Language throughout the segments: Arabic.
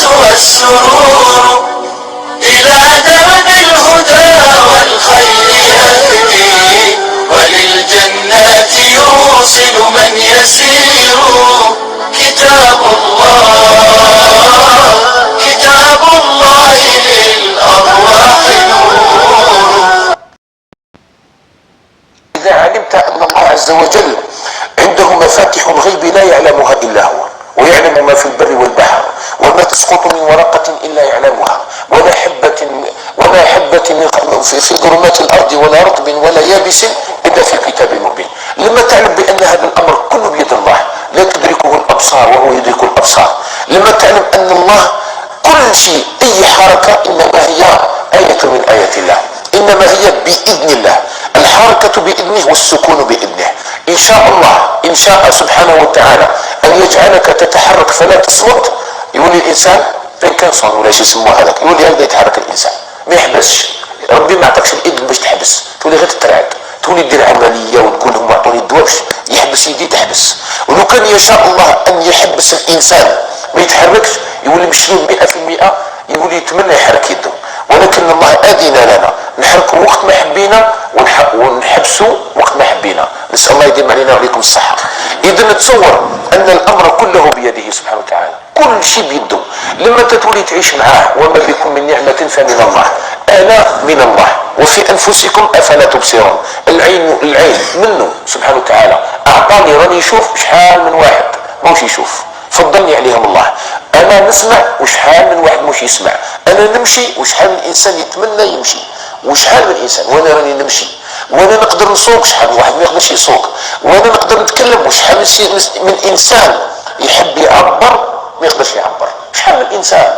والسرور إلى درب الهدى والخير يهدي، وللجنات يوصل من يسير. كتاب الله كتاب الله للأرواح نور. إذا علمت أن الله عز وجل عنده مفاتح الغيب لا يعلمها إلا هو، ويعلم ما في البر والبحر، وما تسقط من ورقة إلا يعلمها، ولا حبة في ظلمات الأرض ولا رطب ولا يابس إلا في كتاب مبين. لما تعلم بأن هذا الأمر كله بيد الله لا تدركه الأبصار وهو يدرك الأبصار، لما تعلم أن الله كل شيء أي حركة إنما هي آية من آيات الله، إنما هي بإذن الله، الحركة بإذنه والسكون بإذنه. إن شاء الله إن شاء سبحانه وتعالى أن يجعلك تتحرك فلا تصمت، يقول الإنسان فين كان صار ولا شيء يسموه هذاك، يقول يبدا يتحرك الإنسان ما يحبسش. ربي ما عطاكش الإذن باش تحبس، تولي غير تترعد، تولي دير عملية وتقول لهم اعطوني الدواء باش يحبس يدي تحبس. ولو كان يشاء الله أن يحبس الإنسان ما يتحركش يولي مشلول 100%، يولي يتمنى يحرك يده، ولكن الله أذن لنا نحركوا وقت ما حبينا ونحبسوا وقت ما حبينا. نسأل الله يديم علينا وعليكم الصحة. إذا نتصور أن الأمر كله بيده سبحانه وتعالى، كل شيء بيده. لما تتولي تعيش معاه وما بكم من نعمة فمن الله، آلاء من الله، وفي أنفسكم أفلا تبصرون. العين منه سبحانه وتعالى، أعطاني راني يشوف شحال من واحد موش يشوف، فضلني عليهم الله. أنا نسمع وشحال من واحد موش يسمع، أنا نمشي وشحال من إنسان يتمنى يمشي، وشحال من إنسان وأنا راني نمشي، وأنا نقدر نسوق شحال من واحد ما يقدرش يسوق، وأنا نقدر نتكلم وشحال من إنسان يحب يعبر ما يقدرش يعبر، شحال من إنسان.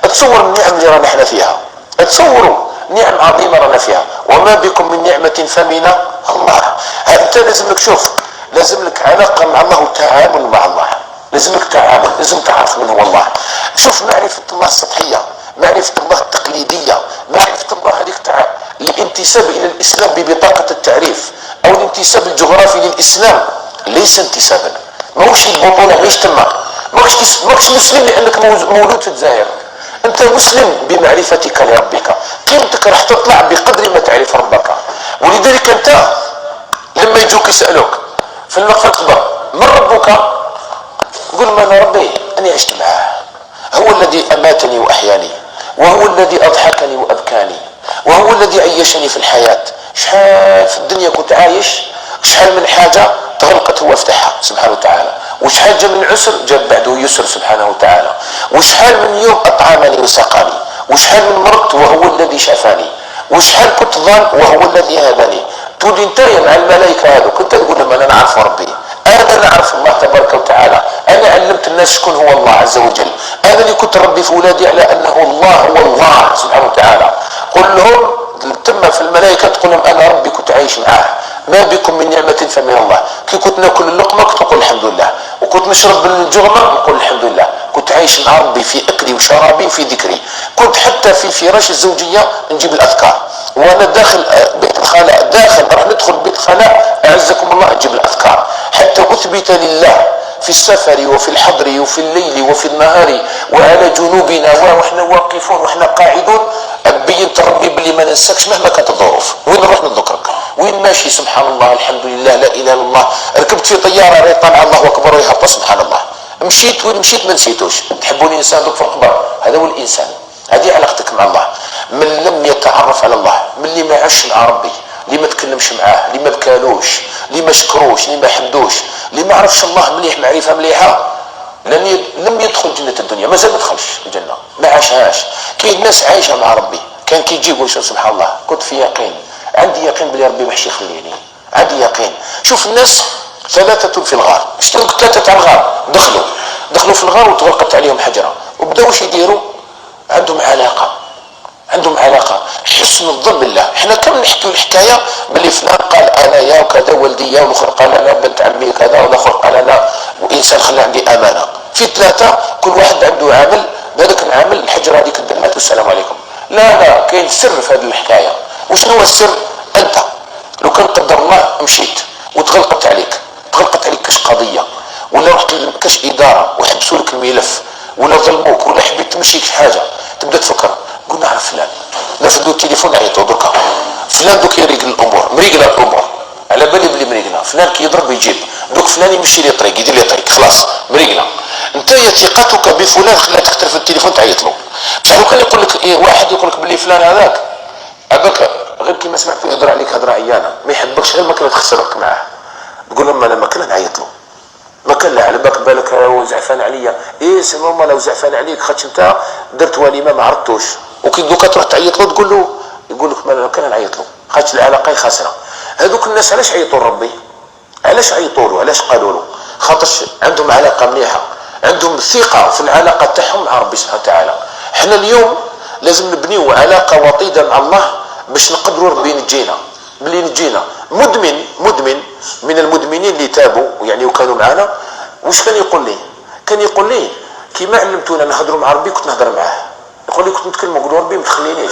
تصور النعم اللي رانا احنا فيها، تصوروا نعم عظيمة رانا فيها. وما بكم من نعمة فمن الله. أنت لازم لك شوف، لازم لك علاقة مع الله وتعامل مع الله، لازم لك تعامل، لازم تعرف من هو الله. شوف معرفة الله السطحية، معرفة الله التقليدية، معرفة الله هذيك تاع الانتساب إلى الإسلام ببطاقة التعريف أو الانتساب الجغرافي للإسلام ليس انتسابا، ماهوش البطولة عيش تما، ماكش مسلم لأنك مولود في الجزائر، أنت مسلم بمعرفتك لربك، قيمتك راح تطلع بقدر ما تعرف ربك. ولذلك أنت لما يجوك يسألوك في المقفى الكبر من ربك؟ قل ما أنا ربي أني عشت معاه، هو الذي أماتني وأحياني، وهو الذي أضحكني وأبكاني، وهو الذي عيشني في الحياة. شحال في الدنيا كنت عايش، شحال من حاجة تغلقت هو افتحها سبحانه وتعالى، وشحال جاء من عسر جاء بعده يسر سبحانه وتعالى، وشحال من يوم أطعمني وسقاني، وشحال من مرضت وهو الذي شفاني، وشحال كنت ضال وهو الذي هداني. تولي انت مع الملائكة هذوك كنت تقول لهم أنا نعرف ربي، أنا نعرف الله تبارك وتعالى، أنا علمت الناس شكون هو الله عز وجل، أنا اللي كنت ربي في ولادي على أنه الله هو الله سبحانه وتعالى. قل لهم تم في الملائكة تقول لهم أنا ربي كنت عايش معاه، ما بكم من نعمة فمن الله. كي كنت ناكل اللقمة كنت نقول الحمد لله، وكنت نشرب الجغمة نقول الحمد لله، كنت عايش مع ربي في أكلي وشرابي وفي ذكري، كنت حتى في الفراش الزوجية نجيب الأذكار، وأنا داخل بيت الخلاء راح ندخل بيت الخلاء أعزكم الله نجيب الأذكار، حتى أثبت لله في السفر وفي الحضر وفي الليل وفي النهار وعلى جنوبنا ونحن واقفون ونحن قاعدون. بينت ربي بلي ما ننساكش مهما كانت الظروف، وين نروح نذكرك، وين ماشي سبحان الله الحمد لله لا اله الا الله، ركبت في طياره راه طالعه الله اكبر ويهبط سبحان الله، مشيت وين مشيت ما نسيتوش. تحبوني انسان دوك في القبر، هذا هو الانسان، هذه علاقتك مع الله. من لم يتعرف على الله، من اللي ما عاش مع ربي، اللي ما تكلمش معاه، اللي ما بكالوش، اللي ما شكروش، اللي ما حمدوش، اللي ما عرفش الله مليح معرفه مليحه، لم يدخل جنة الدنيا، مازال ما دخلش الجنة، ما عاشهاش. كاين ناس عايشة مع ربي، كان كي يجيبوا سبحان الله كنت في يقين، عندي يقين بلي ربي ما يخليني، عندي يقين. شوف الناس ثلاثة في الغار، اشتروا ثلاثة تاع الغار، دخلوا في الغار وتغلقت عليهم حجرة، وبداو واش يديروا؟ عندهم علاقة حسن الظن بالله. احنا كم نحكيو الحكاية باللي فلان قال انا يا وكذا والدي يا، والاخر قال انا بنت عمي كذا، والاخر قال انا، وانسان خلى عندي امانة. في ثلاثة كل واحد عنده عامل، هذاك العامل الحجرة هذيك الدمات والسلام عليكم. لا كاين سر في هذه الحكاية. وشنو هو السر؟ انت لو كان قدر الله مشيت وتغلقت عليك كاش قضية، ولا رحت كاش إدارة وحبسوا لك الملف ولا ظلموك ولا حبيت تمشي في حاجه تبدا تفكر قول نعرف فلان، الناس عندو التليفون عيطوا دركا فلان دوك يريقل الامور مريقله الامور على بالي بلي مريقله فلان كي يضرب يجيب دوك فلان يمشي لي طريق يدير لي طريق خلاص مريقله. انت ثقتك بفلان خلاتك ترفد التليفون تعيط له. بصح لو كان يقول لك واحد يقول لك بلي فلان هذاك عباك غير كيما سمعت يهضر عليك هضره عيانه ما يحبكش غير ما كان تخسرك معاه تقول لهم انا ما كان نعيط له ما كان لا على بالك راهو زعفان عليا سي نورمال لو زعفان عليك خاطش انت درت وليمه ما عرفتوش وكي دوكا تروح تعيط له تقول له يقول لك ما كان نعيط له خاطش العلاقه خاسره. هذوك الناس علاش عيطوا لربي؟ علاش عيطوا له؟ علاش قالوا له؟ خاطرش عندهم علاقه مليحه عندهم ثقه في العلاقه تاعهم مع ربي سبحانه وتعالى. احنا اليوم لازم نبنيو علاقه وطيده مع الله باش نقدروا ربي ينجينا بلي نجينا. مدمن من المدمنين اللي تابوا يعني وكانوا معنا واش كان يقول لي؟ كان يقول لي كيما علمتونا نهضروا مع ربي كنت نهضر معاه. يقول لي كنت نتكلم نقول ربي ما تخلينيش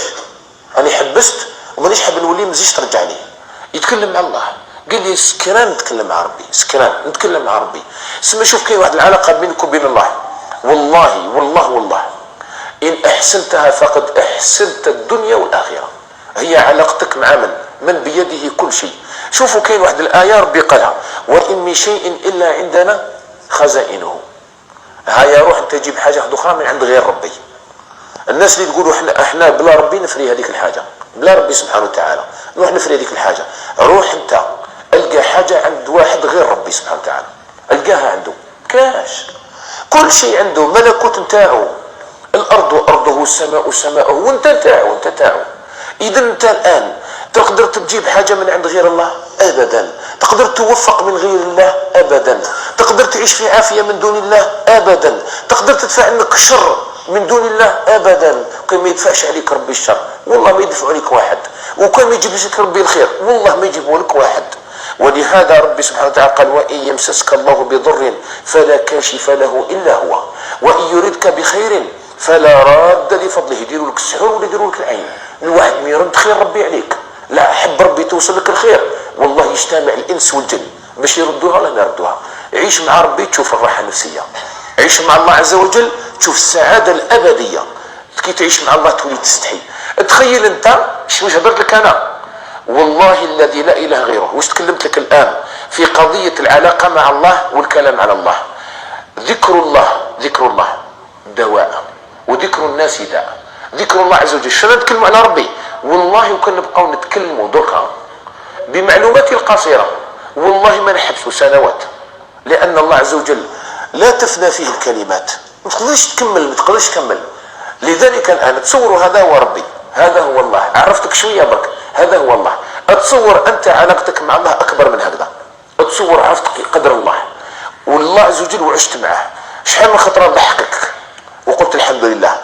انا حبست ومانيش حاب نولي ما تزيدش ترجعني. يتكلم مع الله قال لي سكران نتكلم مع ربي سكران نتكلم مع ربي. سما شوف كاين واحد العلاقه بينك وبين الله والله ان احسنتها فقد احسنت الدنيا والاخره. هي علاقتك مع من بيده كل شيء. شوفوا كاين واحد الايه ربي قالها وان من شيء الا عندنا خزائنه. هيا روح انت تجيب حاجه اخرى من عند غير ربي. الناس اللي تقولوا احنا بلا ربي نفري هذيك الحاجه بلا ربي سبحانه وتعالى نروح نفري هذيك الحاجه. روح انت القى حاجه عند واحد غير ربي سبحانه وتعالى القاها عنده كاش كل شيء عنده ملكوت نتاعو الارض ارضه والسماء سماءه وانت تاعو. اذا انت الان تقدر تجيب حاجه من عند غير الله ابدا. تقدر توفق من غير الله ابدا. تقدر تعيش في عافيه من دون الله ابدا. تقدر تدفع عنك شر من دون الله ابدا. كان ما يدفعش عليك ربي الشر والله ما يدفع عليك واحد وكان ما يجيب لك ربي الخير والله ما يجيبه لك واحد. ولهذا ربي سبحانه وتعالى قال وان يمسسك الله بضر فلا كاشف له الا هو وان يردك بخير فلا راد لفضله. يديروا لك السحور ولا يديروا لك العين. الواحد ما يرد خير ربي عليك لا حب ربي توصل لك الخير والله يجتمع الانس والجن باش يردوها ولا ما يردوها. عيش مع ربي تشوف الراحه النفسيه. عيش مع الله عز وجل تشوف السعاده الابديه. كي تعيش مع الله تولي تستحي. تخيل انت واش هضرت لك انا والله الذي لا اله غيره واش تكلمت لك الان في قضيه العلاقه مع الله والكلام على الله. ذكر الله دواء وذكر الناس داء. ذكر الله عز وجل شنو نتكلموا على ربي والله وكان نبقاو نتكلموا دركا بمعلوماتي القصيره والله ما نحبسوا سنوات لان الله عز وجل لا تفنى فيه الكلمات ما تقدرش تكمل. لذلك الان تصوروا هذا هو ربي هذا هو الله. عرفتك شويه برك هذا هو الله. اتصور انت علاقتك مع الله اكبر من هكذا. اتصور عرفت قدر الله والله عز وجل وعشت معه. شحال من خطره ضحكك وقلت الحمد لله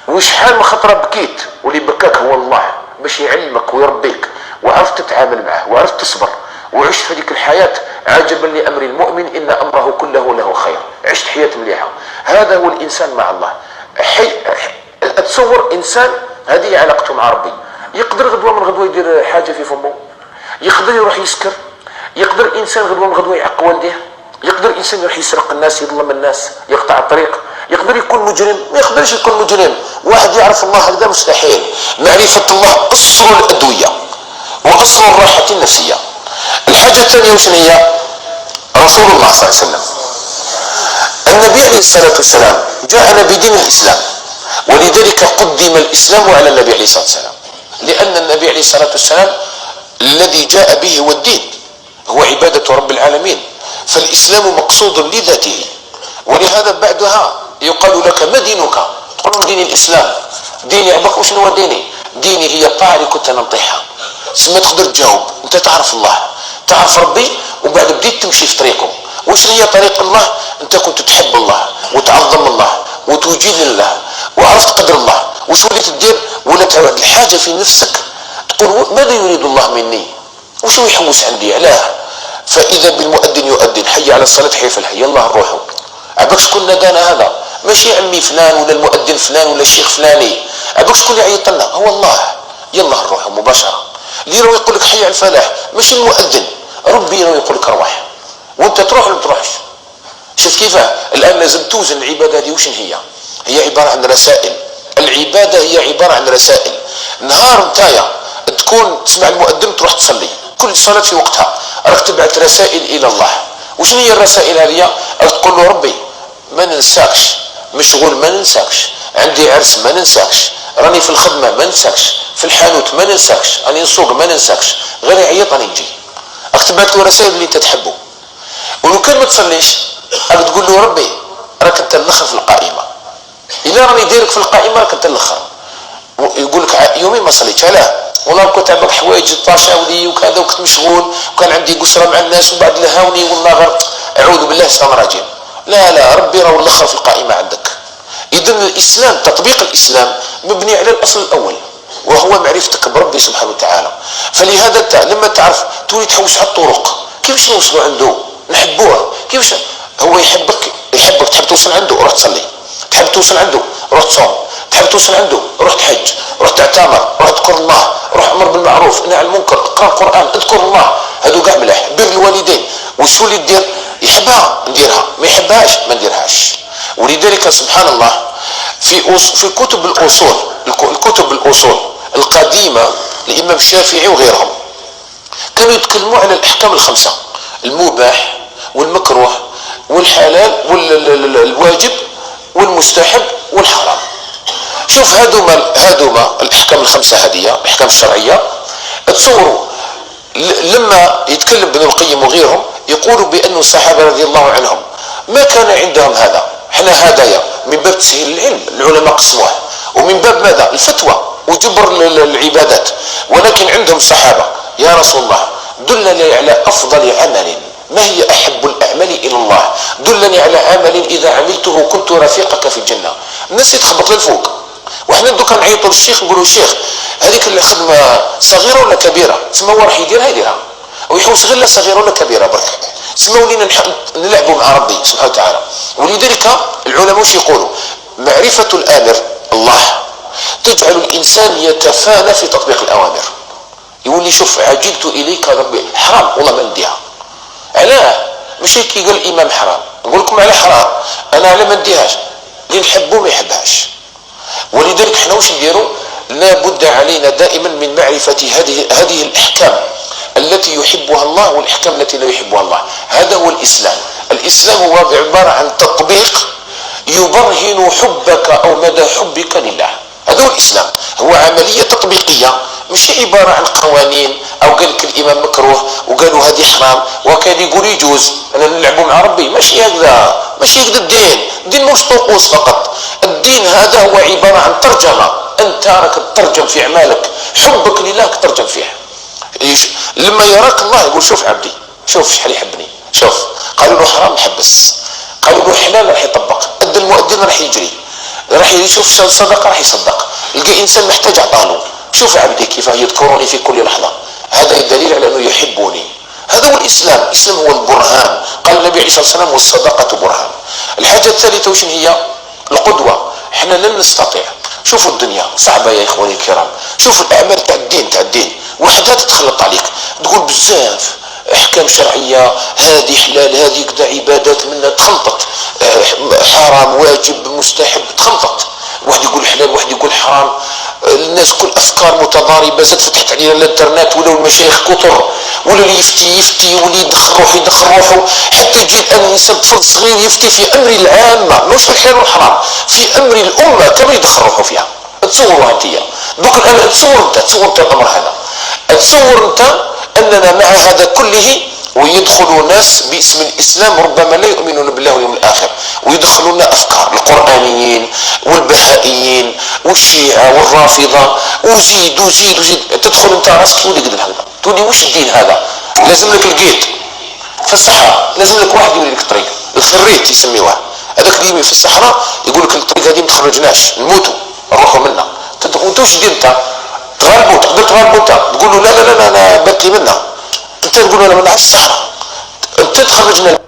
وشحال من خطره بكيت واللي بكاك هو الله باش يعلمك ويربيك وعرفت تتعامل معه وعرفت تصبر وعشت في هذيك الحياه. عجبا لامر المؤمن ان امره كله له خير. عشت حياه مليحه. هذا هو الانسان مع الله. اتصور انسان هذه علاقته مع ربي يقدر غدوه من غدوه يدير حاجه في فمه يقدر يروح يسكر يقدر انسان غدوه من غدوه يعق والديه يقدر انسان يروح يسرق الناس يظلم الناس يقطع الطريق يقدر يكون مجرم ما يقدرش يكون مجرم. واحد يعرف الله هذا مستحيل. معرفه الله اصل الادويه واصل الراحه النفسيه. الحاجه الثانيه وش هي؟ رسول الله صلى الله عليه وسلم. النبي عليه الصلاه والسلام جاءنا بدين الاسلام ولذلك قدم الاسلام على النبي عليه الصلاه والسلام لان النبي عليه الصلاه والسلام الذي جاء به هو الدين هو عباده رب العالمين. فالاسلام مقصود لذاته ولهذا بعدها يقال لك ما دينك؟ تقول ديني الاسلام. ديني عباك وشنو هو ديني؟ ديني هي الطاعه اللي كنت نطيحها. سما تقدر تجاوب انت تعرف الله تعرف ربي وبعد بديت تمشي في طريقه. وش هي طريق الله؟ انت كنت تحب الله وتعظم الله وتوجد لله وعرفت قدر الله. وش وليت تدير؟ ولات الحاجه في نفسك تقول ماذا يريد الله مني؟ وش يحوس عندي؟ علاه؟ فاذا بالمؤذن يؤذن حي على الصلاه حي فالحي يلا نروحوا. عباك شكون نادانا هذا؟ ماشي عمي فلان ولا المؤذن فلان ولا الشيخ فلاني. عباك شكون اللي عيط لنا؟ هو الله. يلا نروحوا مباشره. اللي راهو يقول لك حي على الفلاح ماشي المؤذن ربي راهو يقول لك روح وانت تروح ولا ما تروحش. شوف كيف الان لازم توزن العباده هذه وش هي. هي عبارة عن رسائل. العبادة هي عبارة عن رسائل. نهار نتايا تكون تسمع المؤذن تروح تصلي، كل صلاة في وقتها راك تبعث رسائل إلى الله. وشنو هي الرسائل هذه؟ راك تقول له ربي ما ننساكش، مشغول ما ننساكش، عندي عرس ما ننساكش، راني في الخدمة ما ننساكش، في الحانوت ما ننساكش، راني نسوق ما ننساكش، غير يعيط راني نجي. راك تبعث له رسائل اللي انت تحبه. ولو كان ما تصليش راك تقول له ربي راك انت الاخر في القائمة، إلا راني دايرك في القائمة راك انت الاخر. يقول لك يومين ما صليتش، علاه؟ والله كنت عندك حوايج طاشاولي وكذا وكنت مشغول وكان عندي قسرة مع الناس وبعد لهاوني والله غير اعوذ بالله الشيطان الرجيم. لا ربي راه الاخر في القائمة عندك. إذن الإسلام، تطبيق الإسلام مبني على الأصل الأول وهو معرفتك بربي سبحانه وتعالى. فلهذا انت لما تعرف تولي تحوس على الطرق كيفاش نوصلوا عنده، نحبوه كيفاش هو يحبك تحب توصل عنده روح تصلي، تحب توصل عنده روح تصوم، تحب توصل عنده روح تحج، روح تعتمر، روح تذكر الله، روح امر بالمعروف نهي عن المنكر، اقرا القران، اذكر الله. هذو كاع ملاح. بر الوالدين وشو اللي دير؟ يحبها نديرها، ما يحبهاش ما نديرهاش. ولذلك سبحان الله في كتب الاصول، الكتب الاصول القديمه الامام الشافعي وغيرهم كانوا يتكلموا على الاحكام الخمسه: المباح والمكروه والحلال والواجب والمستحب والحرام. شوف هذوما الاحكام الخمسه هذه الاحكام الشرعيه. تصوروا لما يتكلم ابن القيم وغيرهم يقولوا بأن الصحابه رضي الله عنهم ما كان عندهم هذا. احنا هدايا من باب تسهيل العلم العلماء قسموه، ومن باب ماذا؟ الفتوى وجبر العبادات. ولكن عندهم صحابه يا رسول الله دلني على افضل عمل، ما هي احب الاعمال الى الله؟ دلني على عمل اذا عملته كنت رفيقك في الجنه. الناس يتخبط للفوق، وحنا دوكا نعيطوا للشيخ نقولوا الشيخ هذيك الخدمه صغيره ولا كبيره؟ تسمى هو راح يديرها ويحوس غير لا صغيره ولا كبيره برك. تسمى ولينا نلعبوا مع ربي سبحانه وتعالى. ولذلك العلماء وش يقولوا؟ معرفه الامر الله تجعل الانسان يتفانى في تطبيق الاوامر. يقول لي شوف عجلت اليك ربي حرام والله ما نديها. علاه؟ ماشي كي قال الامام حرام نقول لكم على حرام، انا على ما نديهاش اللي نحبه ما يحبهاش. ولذلك احنا واش نديروا؟ لابد علينا دائما من معرفه هذه الاحكام التي يحبها الله والاحكام التي لا يحبها الله. هذا هو الاسلام. الاسلام هو عباره عن تطبيق يبرهن حبك او مدى حبك لله. هذا هو الاسلام، هو عمليه تطبيقيه مش عباره عن قوانين. او قال لك الامام مكروه وقالوا هذه حرام وكان يقول يجوز انا نلعبوا مع ربي. ماشي هكذا، ماشي هكذا الدين مش طقوس فقط. الدين هذا هو عباره عن ترجمه، انت راك تترجم في اعمالك، حبك لله تترجم فيه. لما يراك الله يقول شوف عبدي شوف شحال يحبني، شوف قالوا له حرام يحبس، قالوا له حلال راح يطبق، ادى المؤذن راح يجري، راح يشوف الصدقه راح يصدق، لقى انسان محتاج عطاله. شوف عبدي كيف يذكرني في كل لحظه، هذا الدليل على انه يحبني. هذا هو الاسلام. الاسلام هو البرهان. قال النبي عليه الصلاه والسلام والصدقه برهان. الحاجه الثالثه وش هي؟ القدوه. احنا لن نستطيع. شوفوا الدنيا صعبه يا اخواني الكرام، شوفوا الاعمال تاع الدين وحدها تتخلط عليك، تقول بزاف احكام شرعيه، هذه حلال هذه كذا، عبادات منها تخلطت، حرام واجب مستحب تخلطت، واحد يقول حلال واحد يقول حرام. الناس كل افكار متضاربه، زاد فتحت علينا الانترنت ولاو المشايخ كثر، ولا اللي يفتي واللي يدخل روحه، حتى يجي الان انسان طفل صغير يفتي في امر العامه مش في الحلال والحرام، في امر الامه كما يدخل روحه فيها. تصوروا انت دوك الان تصور انت الامر هذا، تصور انت اننا مع هذا كله ويدخلوا ناس باسم الاسلام ربما لا يؤمنون بالله واليوم الاخر، ويدخلوا لنا افكار القرانيين والبهائيين والشيعه والرافضه، وزيد تدخل انت راسك تولي قد هكذا، تولي وش الدين هذا؟ لازم لك القيد في الصحراء، لازم لك واحد يولي لك الطريق، الخريت يسميوه، هذاك اللي يمشي في الصحراء يقول لك الطريق هذه ما تخرجناش نموتوا نروحوا منها. انت وش دير انت؟ تغلبوا، تقدر تغلبوا انت، تقول له لا انا بات لي منها، انت تقول له انا ما نعرفش الصحراء، انت تخرجنا